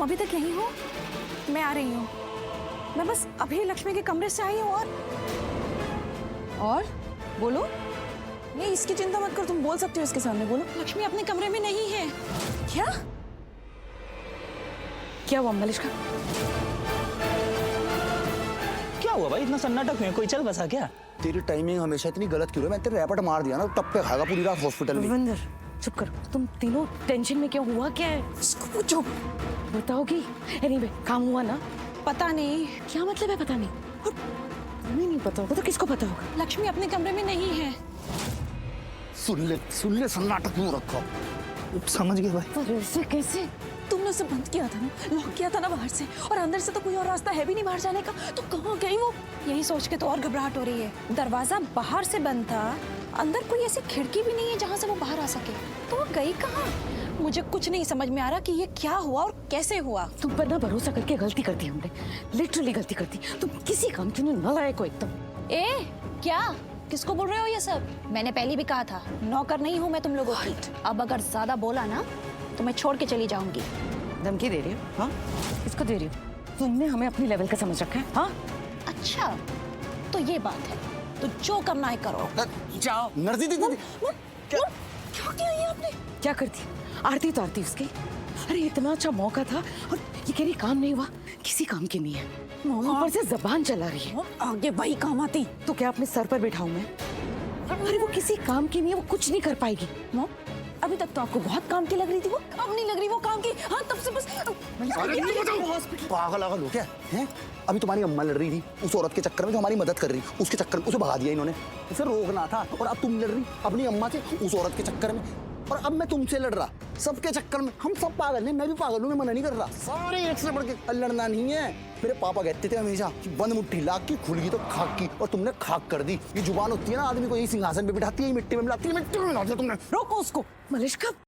तुम अभी तक यहीं हो? मैं आ रही हूँ। मैं बस अभी लक्ष्मी के कमरे से आई हूँ। और बोलो। नहीं, इसकी चिंता मत कर, तुम बोल सकते हो इसके सामने, बोलो। लक्ष्मी अपने कमरे में नहीं है। क्या क्या हुआ मलिष्का? क्या हुआ भाई, इतना सन्नाटा क्यों है? कोई चल बसा क्या? तेरी टाइमिंग हमेशा इतनी गलत क्यों है? मैं तेरे रैपट मार दिया ना, टप्पे खाएगा पूरी रात हॉस्पिटल में। रविंदर चुप करो, तुम तीनों टेंशन में क्यों? हुआ क्या है? इसको पूछो। बताओगी? एनीवे, काम हुआ ना? पता नहीं। क्या मतलब है पता नहीं? और तुम्हें नहीं पता होगा तो किसको पता होगा? लक्ष्मी अपने कमरे में नहीं है। सुन ले सन्नाटा क्यों रखा? समझ गए भाई। पर ऐसे कैसे? तुमने उसे बंद किया था ना, लॉक किया था ना बाहर से, और अंदर से तो कोई और रास्ता है भी नहीं बाहर जाने का। तो कहाँ गई वो? यही सोच के तो और घबराहट हो रही है। दरवाजा बाहर से बंद था, अंदर कोई ऐसी खिड़की भी नहीं है जहाँ से वो बाहर आ सके। तो वो गई कहाँ? मुझे कुछ नहीं समझ में आ रहा कि ये क्या हुआ और कैसे हुआ। तुम पर ना भरोसा करके गलती कर दी हमने, लिटरली गलती कर दी। तुम किसी काम के लिए नालायक हो एकदम। ए क्या? किसको बोल रहे हो ये सब? मैंने पहले भी कहा था, नौकर नहीं हूँ मैं तुम लोगों की। अब अगर ज्यादा बोला ना तो मैं छोड़ के चली जाऊंगी। धमकी दे रही हो? हाँ, किसको दे रही हो? तुमने हमें अपनी लेवल का समझ रखा है? हाँ, अच्छा तो ये बात है, तो जो करना है करो। जाओ। नर्सी दीदी क्या किया ये आपने? क्या करती? आरती तो आरती उसकी। अरे इतना अच्छा मौका था और ये कह रही काम नहीं हुआ। किसी काम की नहीं है, ऊपर से जबान चला रही है। आगे वही काम आती। तो क्या अपने सर पर बैठाऊं मैं? अरे वो किसी काम की नहीं है, वो कुछ नहीं कर पाएगी। अभी तक तो आपको बहुत काम की लग रही थी वो, अब नहीं लग रही वो काम की। हाँ तब से बस पागल हो क्या है? अभी तुम्हारी अम्मा लड़ रही थी उस औरत के चक्कर में जो हमारी मदद कर रही, उसके चक्कर में उसे भगा दिया इन्होंने। उसे रोकना था और अब तुम लड़ रही अपनी अम्मा से उस औरत के चक्कर में, और अब मैं तुमसे लड़ रहा सबके चक्कर में। हम सब पागल हैं, मैं भी पागल हूँ, मैं मना नहीं कर रहा। सारे एक से बढ़ के लड़ना नहीं है। मेरे पापा कहते थे हमेशा कि बंद मुट्ठी लाख की, खुल गई तो खाक की, और तुमने खाक कर दी। ये जुबान होती है ना आदमी को, यही सिंहासन पे बिठाती है, मिट्टी में मिलाती है, मिट्टी में मिलाती है तुमने। रोको उसको। मलिष्का